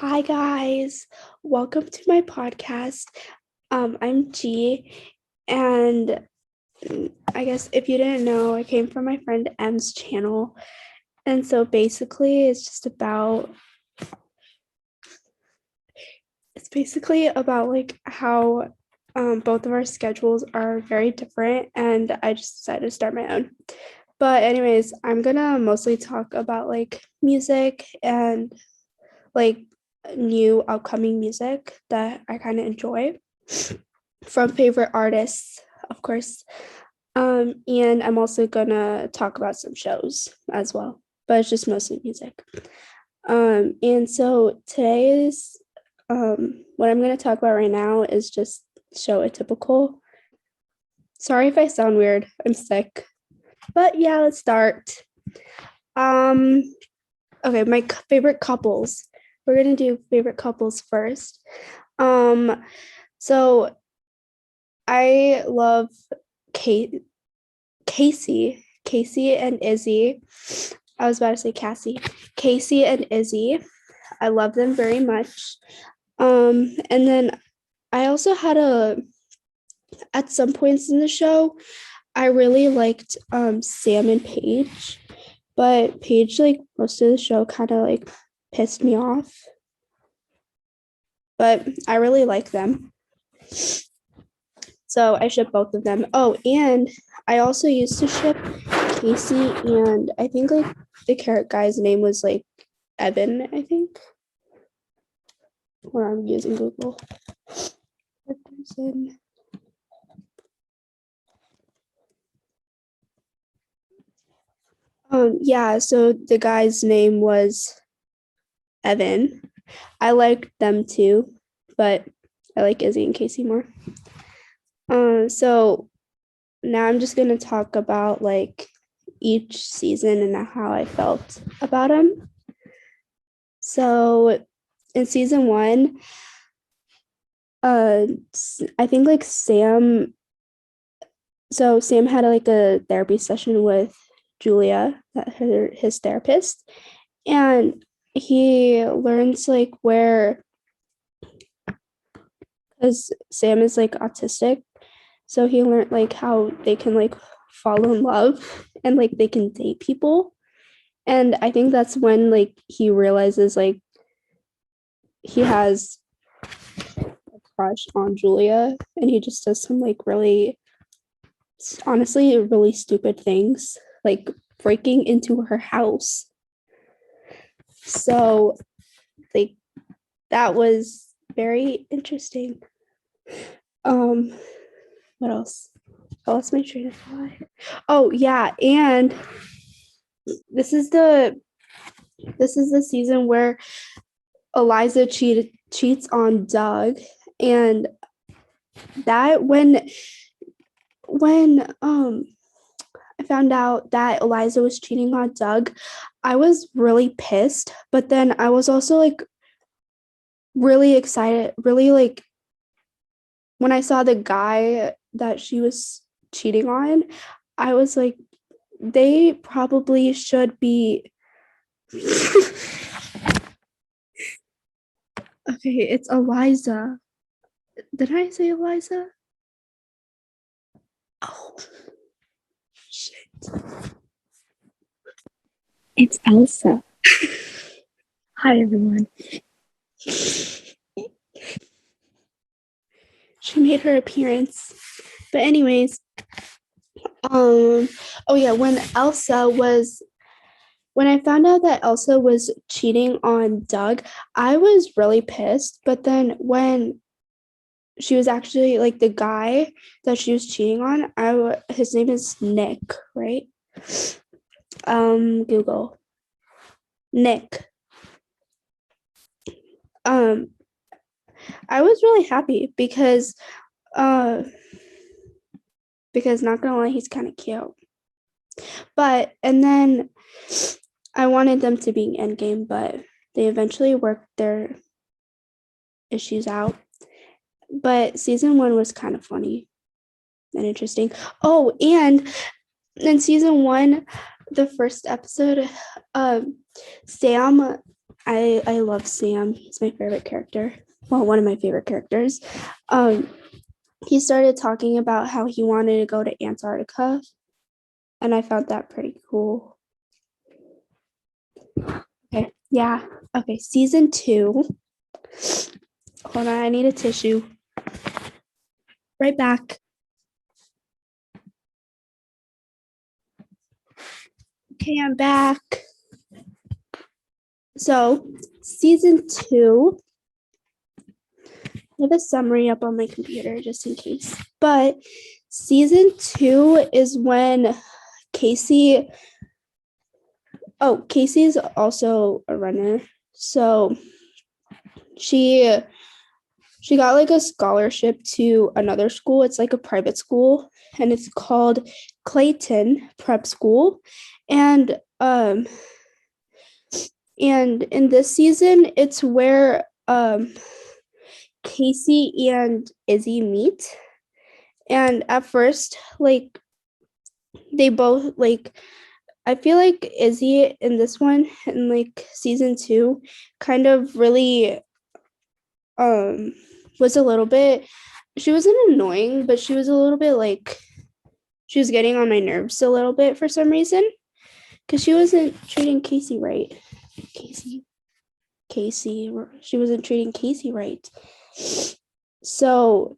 Hi guys, welcome to my podcast. I'm G, and I guess if you didn't know, I came from my friend M's channel, and so basically it's basically about like how both of our schedules are very different, and I just decided to start my own. But anyways, I'm gonna mostly talk about like music and like new upcoming music that I kind of enjoy from favorite artists, of course. And I'm also gonna talk about some shows as well, but it's just mostly music. And so today's what I'm gonna talk about right now is just show Atypical. Sorry if I sound weird, I'm sick. But yeah, let's start. Um, okay, my favorite couples. We're gonna do favorite couples first. So I love Kate, Casey and Izzy. I was about to say Cassie. Casey and Izzy. I love them very much. And then I also had at some points in the show, I really liked Sam and Paige, but Paige, like most of the show, kind of like pissed me off. But I really like them. So I ship both of them. Oh, and I also used to ship Casey and I think like the carrot guy's name was like Evan, I think. Or I'm using Google. Yeah, so the guy's name was Evan. I liked them too, but I like Izzy and Casey more. So now I'm just gonna talk about like each season and how I felt about them. So in season one, I think like Sam. So Sam had like a therapy session with Julia, his therapist, and he learns like where, because Sam is like autistic, so he learned like how they can like fall in love and like they can date people. And I think that's when like he realizes like he has a crush on Julia and he just does some like really honestly really stupid things like breaking into her house. So like that was very interesting. Um what else? I lost my train of thought. Oh yeah, and this is the season where Eliza cheats on Doug, and that when I found out that Eliza was cheating on Doug, I was really pissed, but then I was also like really excited, really like when I saw the guy that she was cheating on, I was like, they probably should be. Okay, it's Eliza. Did I say Eliza? Oh, shit. It's Elsa. Hi, everyone. She made her appearance. But anyways, oh yeah, when I found out that Elsa was cheating on Doug, I was really pissed. But then when she was actually like the guy that she was cheating on, his name is Nick, right? Google Nick. Um, I was really happy because not gonna lie, he's kind of cute. But and then I wanted them to be endgame, but they eventually worked their issues out. But season one was kind of funny and interesting. Oh, and in season one, the first episode, Sam I love Sam. He's my favorite character. Well, one of my favorite characters. Um, he started talking about how he wanted to go to Antarctica, and I found that pretty cool. Okay, yeah. Okay, season 2. Hold on, I need a tissue. Right back. Okay, I'm back. So, season 2, I have a summary up on my computer just in case. But season 2 is when Casey. Oh, Casey's also a runner. So she got like a scholarship to another school. It's like a private school, and it's called Clayton Prep School. And in this season, it's where Casey and Izzy meet. And at first, like they both like I feel like Izzy in this one in like season 2 kind of really was a little bit, she wasn't annoying, but she was a little bit like she was getting on my nerves a little bit for some reason because she wasn't treating Casey right. Casey, she wasn't treating Casey right. So,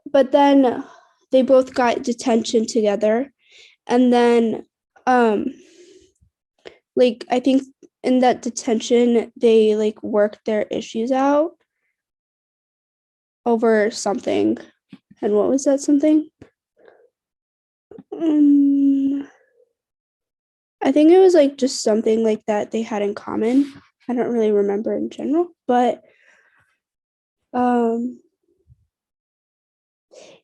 but then they both got detention together, and then like I think in that detention they like worked their issues out over something. And what was that something? I think it was like just something like that they had in common. I don't really remember in general, but um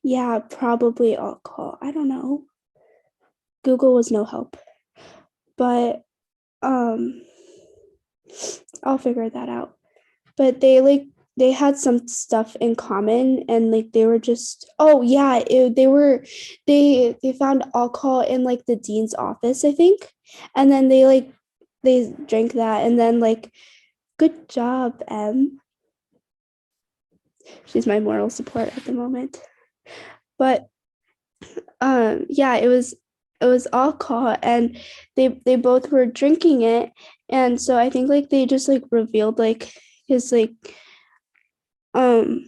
yeah, probably alcohol. I don't know. Google was no help. But um I'll figure that out. But they had some stuff in common, and like they were just, oh yeah, they found alcohol in like the dean's office, I think. And then they drank that, and then like, good job, Em. She's my moral support at the moment. But yeah, it was alcohol, and they both were drinking it. And so I think like they just like revealed like his like um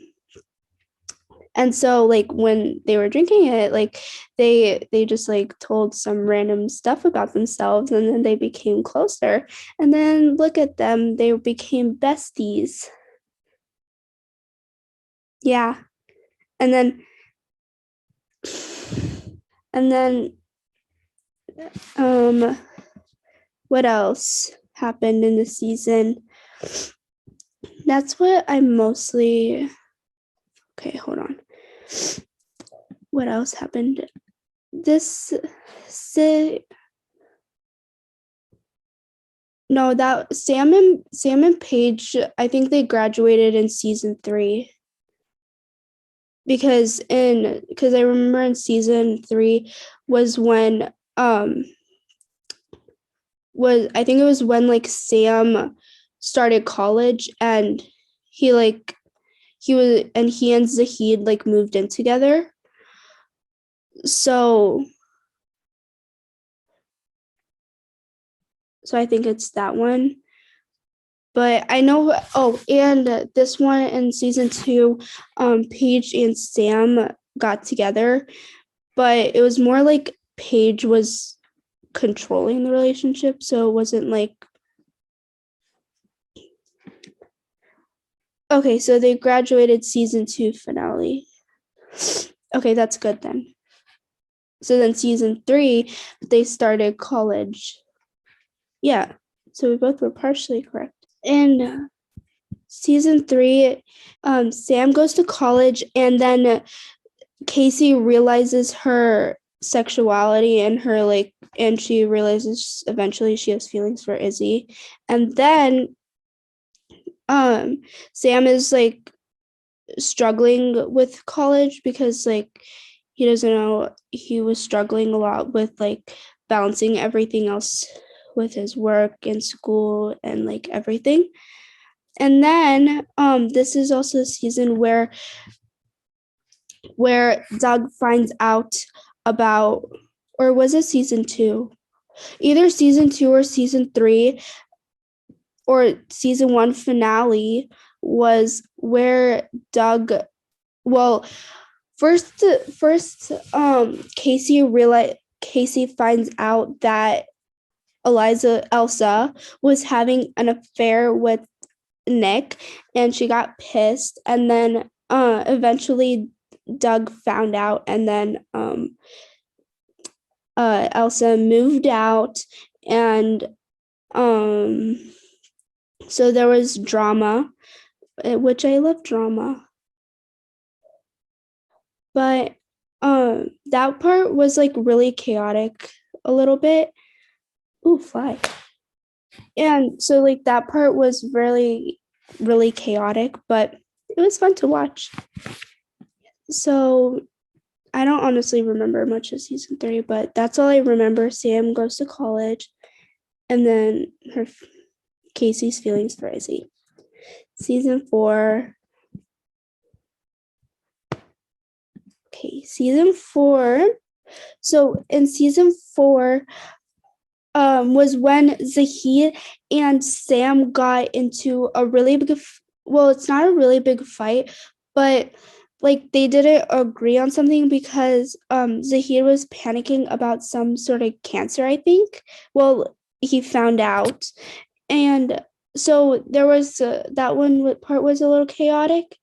and so like when they were drinking it, like they just like told some random stuff about themselves, and then they became closer, and then look at them, they became besties. Yeah. And then and then um what else happened in the season? That's what I mostly. Okay, hold on. What else happened? This si- No, that Sam and Paige, I think they graduated in season 3, because I remember in season 3 was when was I think it was when like Sam started college, and he and Zahid like moved in together. So I think it's that one. But I know, oh, and this one in season 2, Paige and Sam got together, but it was more like Paige was controlling the relationship, so it wasn't like. Okay, so they graduated season 2 finale. Okay, that's good then. So then season 3, they started college. Yeah, so we both were partially correct. And season 3, Sam goes to college, and then Casey realizes her sexuality and her like, and she realizes eventually she has feelings for Izzy. And then Sam is like struggling with college because like he doesn't know, he was struggling a lot with like balancing everything else with his work and school and like everything. And then this is also a season where Doug finds out about, or was it season 2? Either season 2 or season 3 or season 1 finale was where Doug, well, first Casey finds out that Elsa was having an affair with Nick, and she got pissed, and then eventually Doug found out, and then Elsa moved out, and so there was drama, which I love drama. But that part was like really chaotic a little bit. Ooh, fly. And so like that part was really, really chaotic, but it was fun to watch. So I don't honestly remember much of season 3, but that's all I remember. Sam goes to college, and then Casey's feelings for Izzy. Season 4. Okay, season 4. So in season 4, was when Zahid and Sam got into a really big, well, it's not a really big fight, but like they didn't agree on something because Zahid was panicking about some sort of cancer, I think. Well, he found out. And so there was that one part was a little chaotic.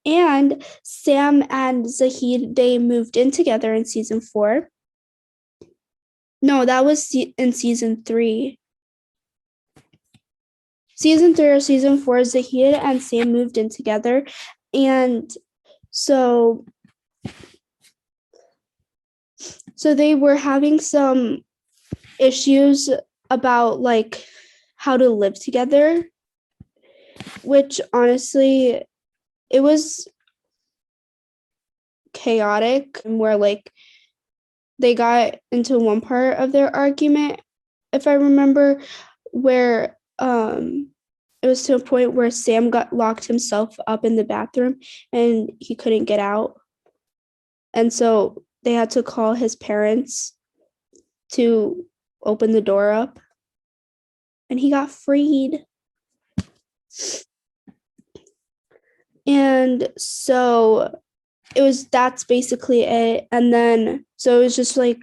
And Sam and Zahid, they moved in together in season 4. No, that was in season 3. Season 3 or season 4, Zahid and Sam moved in together. And so they were having some issues about like how to live together, which honestly, it was chaotic, where like they got into one part of their argument, if I remember, where it was to a point where Sam got locked himself up in the bathroom and he couldn't get out. And so they had to call his parents to open the door up, and he got freed. And so that's basically it. And then so it was just like,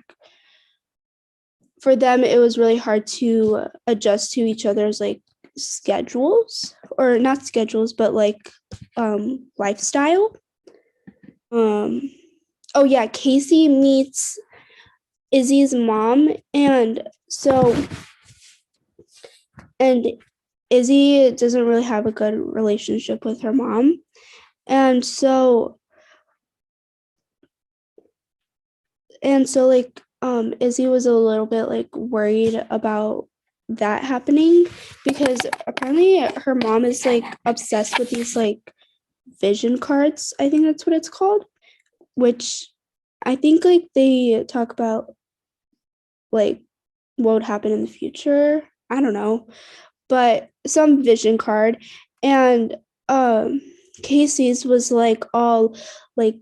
for them it was really hard to adjust to each other's like schedules, or not schedules, but like lifestyle. Oh yeah, Casey meets Izzy's mom, and Izzy doesn't really have a good relationship with her mom. And so like Izzy was a little bit like worried about that happening, because apparently her mom is like obsessed with these like vision cards, I think that's what it's called, which I think like they talk about like what would happen in the future. I don't know, but some vision card. And Casey's was like all like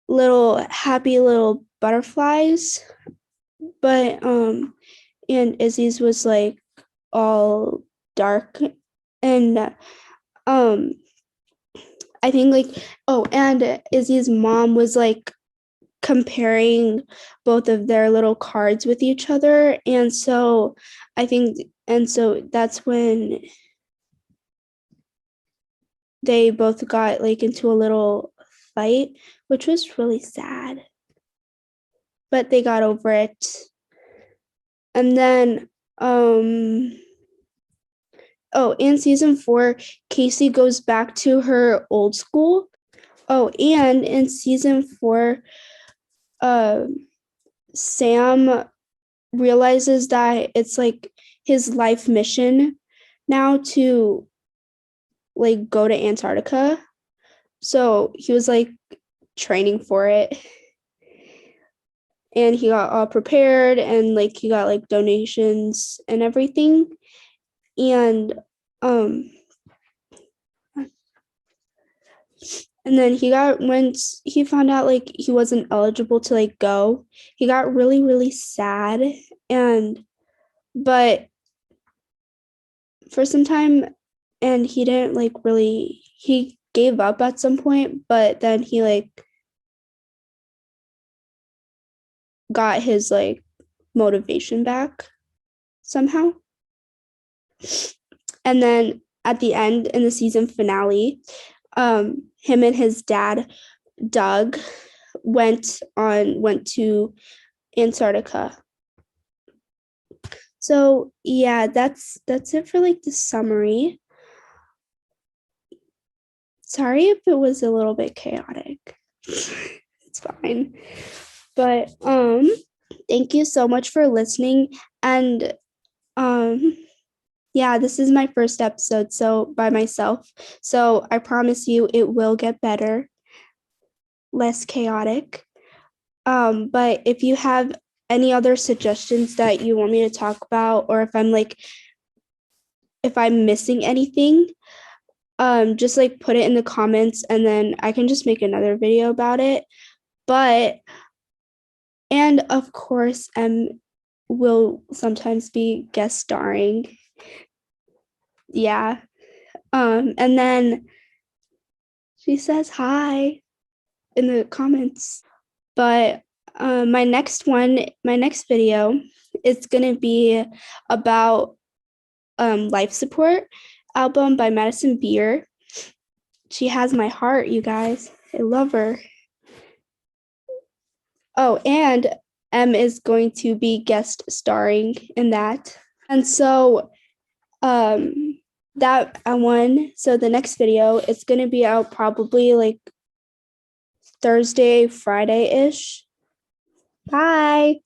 little happy little butterflies, but and Izzy's was like all dark. And I think like, oh, and Izzy's mom was like comparing both of their little cards with each other, and so that's when they both got like into a little fight, which was really sad, but they got over it. And then in season 4, Casey goes back to her old school. Oh, and in season 4, Sam realizes that it's like his life mission now to like go to Antarctica. So he was like training for it. and he got all prepared and like he got like donations and everything. And um and then once he found out like he wasn't eligible to like go, he got really, really sad. And but for some time, and he didn't like really, he gave up at some point, but then he like got his like motivation back somehow. And then at the end in the season finale, him and his dad Doug went to Antarctica. So yeah, that's it for like the summary. Sorry if it was a little bit chaotic. It's fine. But thank you so much for listening. And yeah, this is my first episode, so by myself. So I promise you it will get better, less chaotic. But if you have any other suggestions that you want me to talk about, or if I'm missing anything, just like put it in the comments and then I can just make another video about it. But and of course, will sometimes be guest starring. Yeah. And then she says hi in the comments. But my next video is gonna be about Life Support album by Madison Beer. She has my heart, you guys. I love her. Oh, and is going to be guest starring in that. And so that one, so the next video it's gonna be out probably like Thursday, Friday-ish. Bye.